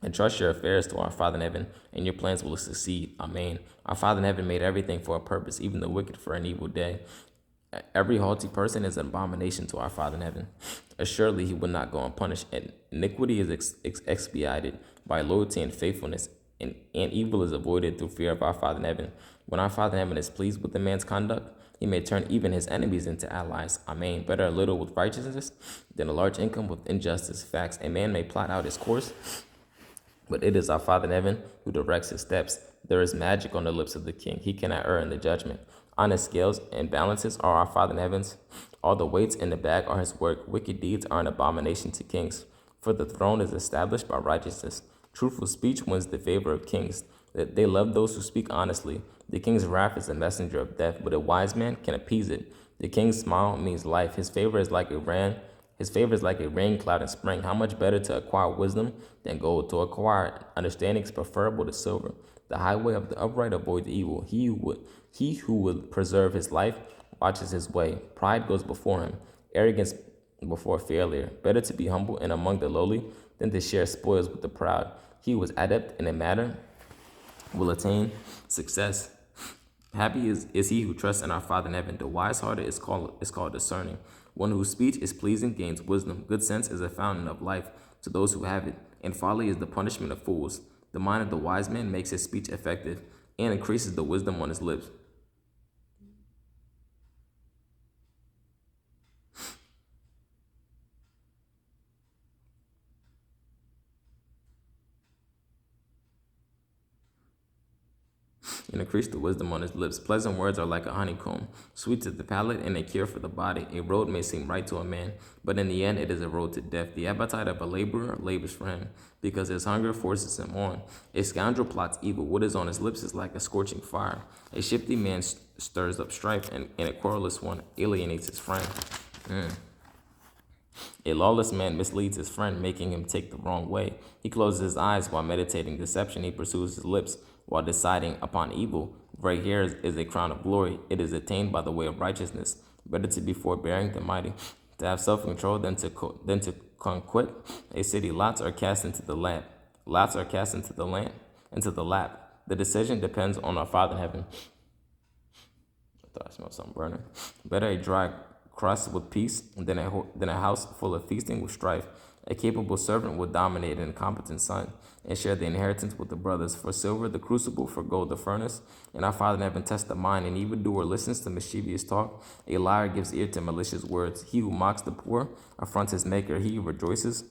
Entrust your affairs to our Father in heaven, and your plans will succeed. Amen. Our Father in heaven made everything for a purpose, even the wicked for an evil day. Every haughty person is an abomination to our Father in heaven. Assuredly, he will not go unpunished. And iniquity is expiated by loyalty and faithfulness, and evil is avoided through fear of our Father in heaven. When our Father in heaven is pleased with the man's conduct, he may turn even his enemies into allies. Amen. Better a little with righteousness than a large income with injustice. Facts. A man may plot out his course, but it is our Father in heaven who directs his steps. There is magic on the lips of the king. He cannot err in the judgment. Honest scales and balances are our Father in heaven's. All the weights in the bag are his work. Wicked deeds are an abomination to kings, for the throne is established by righteousness. Truthful speech wins the favor of kings. That they love those who speak honestly. The king's wrath is a messenger of death, but a wise man can appease it. The king's smile means life. His favor is like a rain cloud in spring. How much better to acquire wisdom than gold? To acquire understanding is preferable to silver. The highway of the upright avoids evil. He who would preserve his life watches his way. Pride goes before him, arrogance before failure. Better to be humble and among the lowly than to share spoils with the proud. He who is adept in a matter will attain success. Happy is he who trusts in our Father in heaven. The wise-hearted is called discerning. One whose speech is pleasing gains wisdom. Good sense is a fountain of life to those who have it, and folly is the punishment of fools. The mind of the wise man makes his speech effective and increases the wisdom on his lips. And increase the wisdom on his lips. Pleasant words are like a honeycomb, sweet to the palate and a cure for the body. A road may seem right to a man, but in the end it is a road to death. The appetite of a laborer labors for him, because his hunger forces him on. A scoundrel plots evil. What is on his lips is like a scorching fire. A shifty man stirs up strife, and a querulous one alienates his friend. A lawless man misleads his friend, making him take the wrong way. He closes his eyes while meditating deception. He pursues his lips while deciding upon evil. Gray hair is a crown of glory. It is attained by the way of righteousness. Better to be forbearing than mighty, to have self-control than to conquer a city. Lots are cast into the lap. Lots are cast into the lap. The decision depends on our Father in heaven. I thought I smelled something burning. Better a dry crust with peace than a house full of feasting with strife. A capable servant will dominate an incompetent son and share the inheritance with the brothers. For silver, the crucible; for gold, the furnace. And our Father in heaven tests the mind. An evildoer listens to mischievous talk. A liar gives ear to malicious words. He who mocks the poor affronts his maker. He who rejoices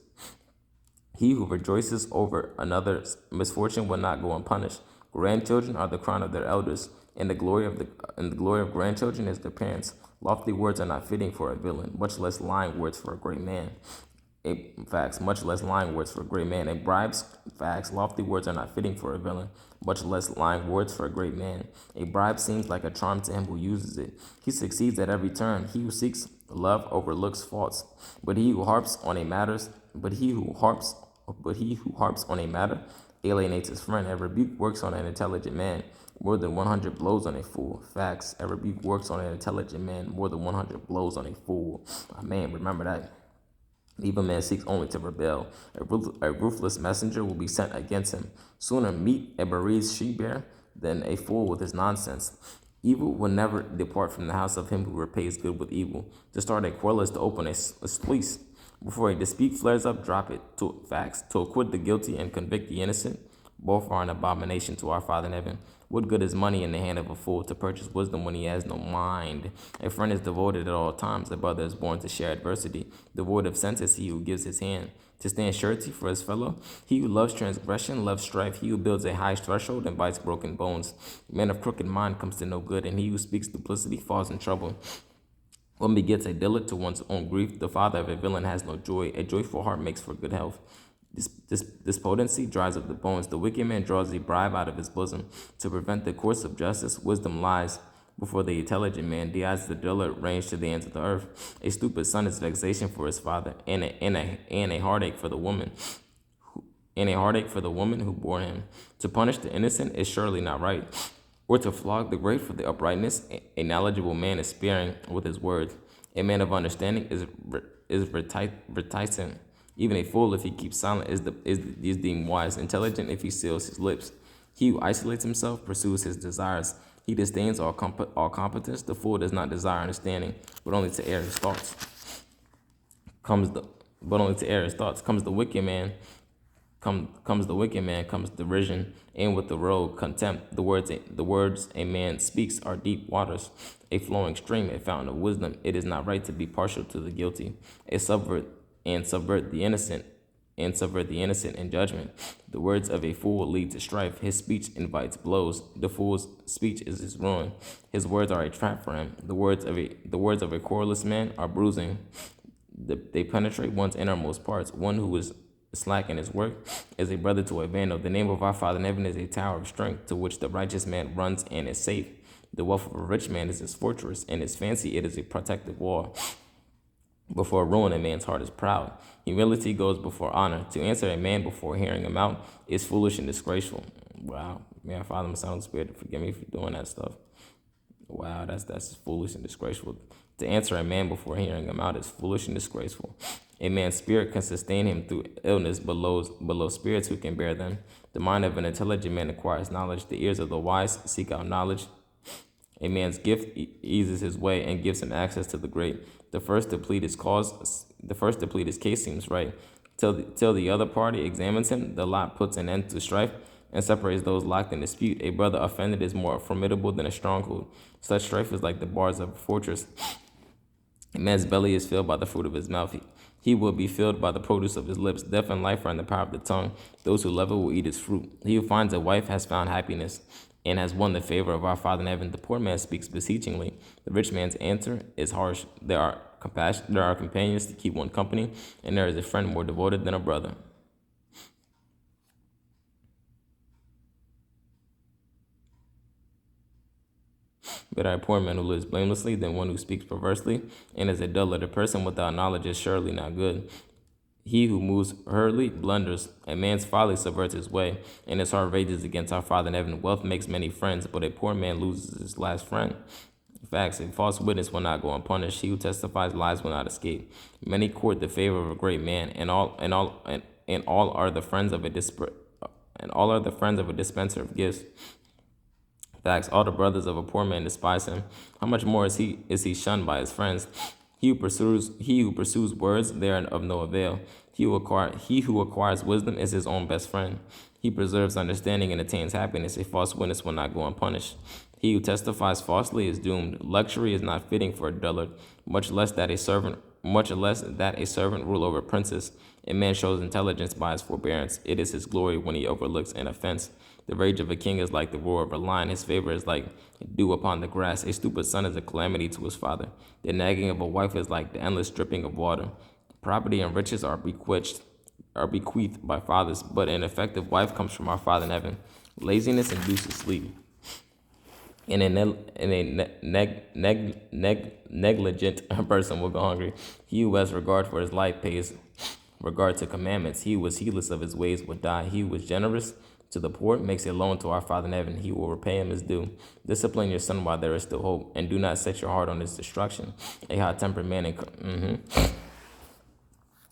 over another's misfortune will not go unpunished. Grandchildren are the crown of their elders, and the glory of grandchildren is their parents. Lofty words are not fitting for a villain, much less lying words for a great man. Much less lying words for a great man. Lofty words are not fitting for a villain, much less lying words for a great man. A bribe seems like a charm to him who uses it. He succeeds at every turn. He who seeks love overlooks faults, but he who harps on a matter alienates his friend. A rebuke works on an intelligent man, more than 100 blows on a fool. Facts. A rebuke works on an intelligent man more than 100 blows on a fool. Man, remember that. Evil man seeks only to rebel. A ruthless messenger will be sent against him. Sooner meet a bereaved she-bear than a fool with his nonsense. Evil will never depart from the house of him who repays good with evil. To start a quarrel is to open a sluice. Before a dispute flares up, drop it. To facts. To acquit the guilty and convict the innocent. Both are an abomination to our Father in heaven. What good is money in the hand of a fool to purchase wisdom when he has no mind? A friend is devoted at all times. A brother is born to share adversity. Devoid of sense is he who gives his hand to stand surety for his fellow. He who loves transgression loves strife. He who builds a high threshold invites broken bones. A man of crooked mind comes to no good, and he who speaks duplicity falls in trouble. One begets a dillard to one's own grief. The father of a villain has no joy. A joyful heart makes for good health. Despondency dries up the bones. The wicked man draws a bribe out of his bosom. To prevent the course of justice, wisdom lies before the intelligent man. The eyes of the dillard range to the ends of the earth. A stupid son is vexation for his father, and a heartache for the woman. And a heartache for the woman who bore him. To punish the innocent is surely not right, or to flog the great for the uprightness. A knowledgeable man is sparing with his words. A man of understanding is reticent. Even a fool, if he keeps silent, is deemed wise. Intelligent, if he seals his lips. He who isolates himself pursues his desires. He disdains all competence. The fool does not desire understanding, but only to air his thoughts. Comes the wicked man. Comes derision, and with the rogue contempt. The words a man speaks are deep waters, a flowing stream, a fountain of wisdom. It is not right to be partial to the guilty, subvert the innocent in judgment. The words of a fool lead to strife. His speech invites blows. The fool's speech is his ruin. His words are a trap for him. The words of a querulous man are bruising. They penetrate one's innermost parts. One who is slack in his work is a brother to a vandal. The name of our Father in heaven is a tower of strength to which the righteous man runs and is safe. The wealth of a rich man is his fortress, and his fancy it is a protective wall. Before ruin, a man's heart is proud. Humility goes before honor. To answer a man before hearing him out is foolish and disgraceful. Wow. Man, Father, my Son, Spirit, forgive me for doing that stuff. Wow, that's foolish and disgraceful. To answer a man before hearing him out is foolish and disgraceful. A man's spirit can sustain him through illness, below spirits who can bear them. The mind of an intelligent man acquires knowledge. The ears of the wise seek out knowledge. A man's gift eases his way and gives him access to the great. The first to plead his case seems right. Till the other party examines him, the lot puts an end to strife and separates those locked in dispute. A brother offended is more formidable than a stronghold. Such strife is like the bars of a fortress. A man's belly is filled by the fruit of his mouth. He will be filled by the produce of his lips. Death and life are in the power of the tongue. Those who love it will eat its fruit. He who finds a wife has found happiness and has won the favor of our Father in heaven. The poor man speaks beseechingly. The rich man's answer is harsh. There are companions to keep one company, and there is a friend more devoted than a brother. Better a poor man who lives blamelessly than one who speaks perversely and is a dullard. A person without knowledge is surely not good. He who moves hurriedly blunders. A man's folly subverts his way, and his heart rages against our Father in heaven. Wealth makes many friends, but a poor man loses his last friend. Facts. A false witness will not go unpunished. He who testifies lies will not escape. Many court the favor of a great man, and all are the friends of a dispenser of gifts. Facts. All the brothers of a poor man despise him. How much more is he shunned by his friends? He who pursues words, they are of no avail. He who acquires wisdom is his own best friend. He preserves understanding and attains happiness. A false witness will not go unpunished. He who testifies falsely is doomed. Luxury is not fitting for a dullard, much less that a servant rule over princes. A man shows intelligence by his forbearance. It is his glory when he overlooks an offense. The rage of a king is like the roar of a lion. His favor is like dew upon the grass. A stupid son is a calamity to his father. The nagging of a wife is like the endless dripping of water. Property and riches are bequeathed by fathers, but an effective wife comes from our Father in heaven. Laziness induces sleep, and a negligent person will go hungry. He who has regard for his life pays regard to commandments. He who was heedless of his ways would die. He who was generous to the poor makes a loan to our Father in heaven. He will repay him his due. Discipline your son while there is still hope, and do not set your heart on his destruction. A hot-tempered man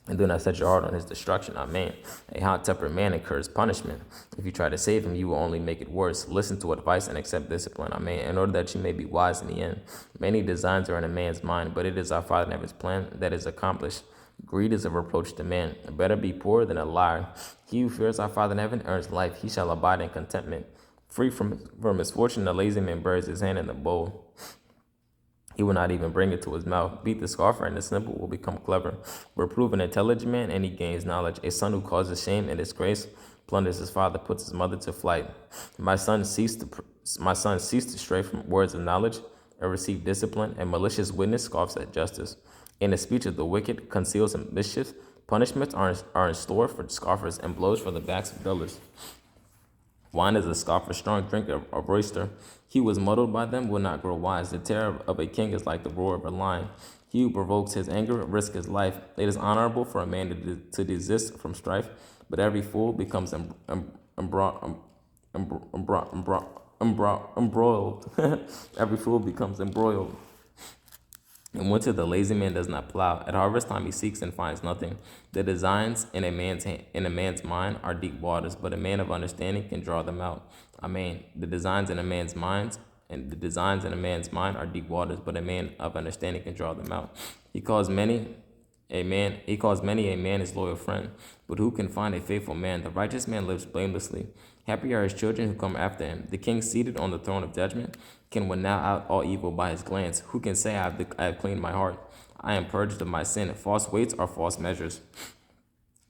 and do not set your heart on his destruction. Amen. A hot-tempered man incurs punishment. If you try to save him, you will only make it worse. Listen to advice and accept discipline. Amen. In order that you may be wise in the end. Many designs are in a man's mind, but it is our Father in heaven's plan that is accomplished. Greed is a reproach to man. Better be poor than a liar. He who fears our Father in heaven earns life. He shall abide in contentment. Free from misfortune, the lazy man buries his hand in the bowl. He will not even bring it to his mouth. Beat the scoffer, and the simple will become clever. Reprove an intelligent man, and he gains knowledge. A son who causes shame and disgrace plunders his father, puts his mother to flight. My son, cease to stray from words of knowledge, and receive discipline. A malicious witness scoffs at justice. In the speech of the wicked conceals a mischief. Punishments are in store for scoffers, and blows for the backs of dullers. Wine is a scoffer's strong drink, a roister. He who is muddled by them will not grow wise. The terror of a king is like the roar of a lion. He who provokes his anger risks his life. It is honorable for a man to desist from strife, but every fool becomes embroiled. Every fool becomes embroiled. In winter, the lazy man does not plow. At harvest time, he seeks and finds nothing. The designs in a man's mind are deep waters, but a man of understanding can draw them out. Amen. The designs in a man's mind are deep waters, but a man of understanding can draw them out. He calls many a man his loyal friend, but who can find a faithful man? The righteous man lives blamelessly. Happy are his children who come after him. The king seated on the throne of judgment can win out all evil by his glance. Who can say, I have cleaned my heart? I am purged of my sin. False weights are false measures.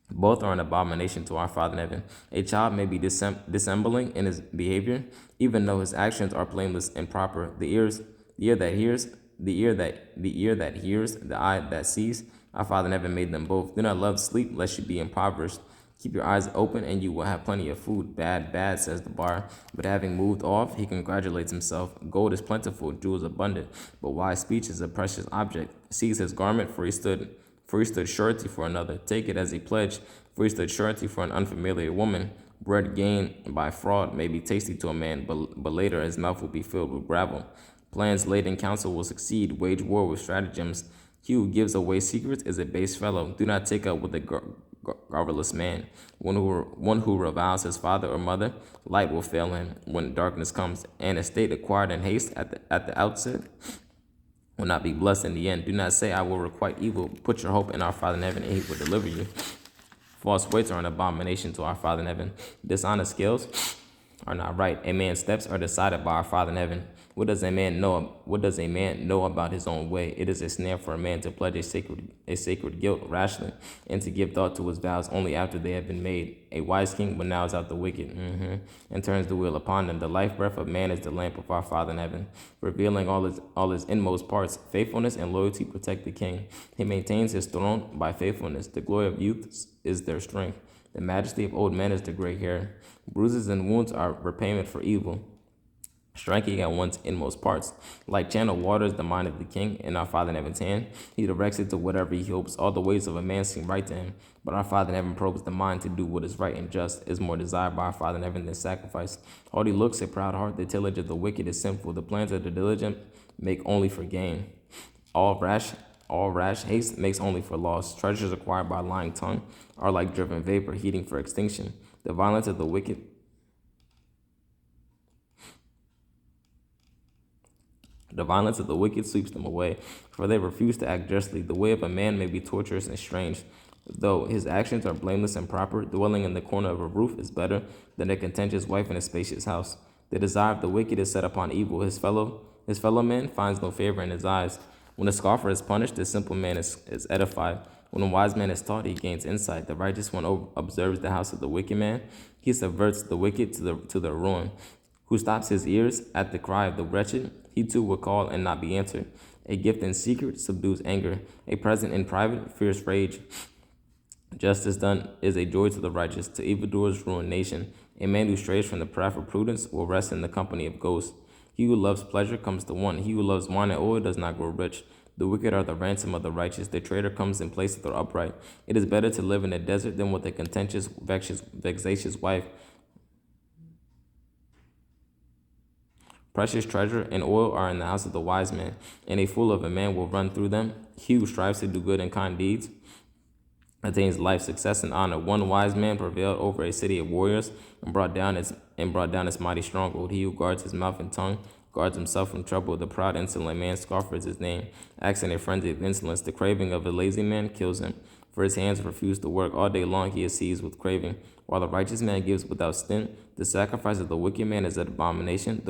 Both are an abomination to our Father in heaven. A child may be dissembling in his behavior, even though his actions are blameless and proper. The ear that hears, the eye that sees. Our Father in heaven made them both. Do not love sleep, lest you be impoverished. Keep your eyes open, and you will have plenty of food. Bad, says the bar. But having moved off, he congratulates himself. Gold is plentiful, jewels abundant, but wise speech is a precious object. Seize his garment, for he stood surety for another. Take it as a pledge, for he stood surety for an unfamiliar woman. Bread gained by fraud may be tasty to a man, but later his mouth will be filled with gravel. Plans laid in counsel will succeed. Wage war with stratagems. He who gives away secrets is a base fellow. Do not take up with a garrulous man. One who reviles his father or mother, light will fail him when darkness comes. An estate acquired in haste at the outset will not be blessed in the end. Do not say, I will requite evil. Put your hope in our Father in heaven, and he will deliver you. False weights are an abomination to our Father in heaven. Dishonest scales are not right. A man's steps are decided by our Father in heaven. What does a man know about his own way? It is a snare for a man to pledge a sacred guilt rashly, and to give thought to his vows only after they have been made. A wise king renounces out the wicked, and turns the wheel upon them. The life breath of man is the lamp of our Father in heaven, revealing all his inmost parts. Faithfulness and loyalty protect the king. He maintains his throne by faithfulness. The glory of youth is their strength. The majesty of old men is the gray hair. Bruises and wounds are repayment for evil, striking at one's inmost parts. Like channel waters, the mind of the king in our Father in heaven's hand. He directs it to whatever he hopes. All the ways of a man seem right to him, but our Father in heaven probes the mind to do what is right and just. Is more desired by our Father in heaven than sacrifice. Haughty looks, a proud heart. The tillage of the wicked is sinful. The plans of the diligent make only for gain. All rash haste makes only for loss. Treasures acquired by lying tongue are like driven vapor, heating for extinction. The violence of the wicked sweeps them away, for they refuse to act justly. The way of a man may be tortuous and strange, though his actions are blameless and proper. Dwelling in the corner of a roof is better than a contentious wife in a spacious house. The desire of the wicked is set upon evil. His fellow man finds no favor in his eyes. When a scoffer is punished, the simple man is edified. When a wise man is taught, he gains insight. The righteous one observes the house of the wicked man. He subverts the wicked to their ruin. Who stops his ears at the cry of the wretched? He too will call and not be answered. A gift in secret subdues anger. A present in private fears rage. Justice done is a joy to the righteous. To evildoers ruin nation. A man who strays from the path of prudence will rest in the company of ghosts. He who loves pleasure comes to want. He who loves wine and oil does not grow rich. The wicked are the ransom of the righteous. The traitor comes in place of the upright. It is better to live in a desert than with a contentious, vexatious wife. Precious treasure and oil are in the house of the wise man, and a fool of a man will run through them. He who strives to do good and kind deeds attains life, success, and honor. One wise man prevailed over a city of warriors and brought down its mighty stronghold. He who guards his mouth and tongue guards himself from trouble. The proud, insolent man scoffers his name, acts in a frenzy of insolence. The craving of a lazy man kills him, for his hands refuse to work. All day long he is seized with craving, while the righteous man gives without stint. The sacrifice of the wicked man is an abomination.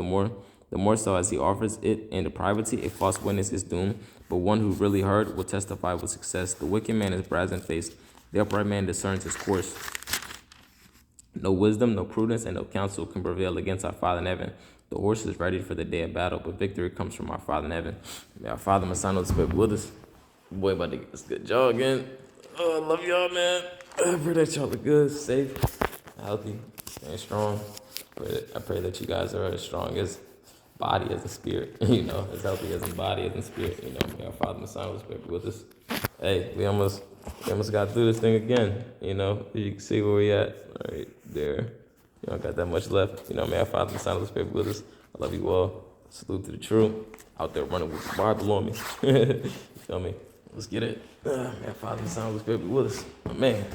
The more so as he offers it in privacy. A false witness is doomed, but one who really heard will testify with success. The wicked man is brazen-faced. The upright man discerns his course. No wisdom, no prudence, and no counsel can prevail against our Father in heaven. The horse is ready for the day of battle, but victory comes from our Father in heaven. May our Father, my Son, Holy Spirit be with us. Boy, about to get this good jog again. Oh, I love y'all, man. I pray that y'all are good, safe, healthy, and strong. I pray that you guys are as strong as body as the spirit, as healthy as in body as in spirit. May our Father, my Son, Holy Spirit be with us. Hey, we almost got through this thing again. You can see where we at right there. You don't got that much left. May our Father, my Son, Holy Spirit be with us. I love you all. Salute to the true. Out there running with the Bible on me. You feel me? Let's get it. May our Father, my Son, Holy Spirit be with us. Man.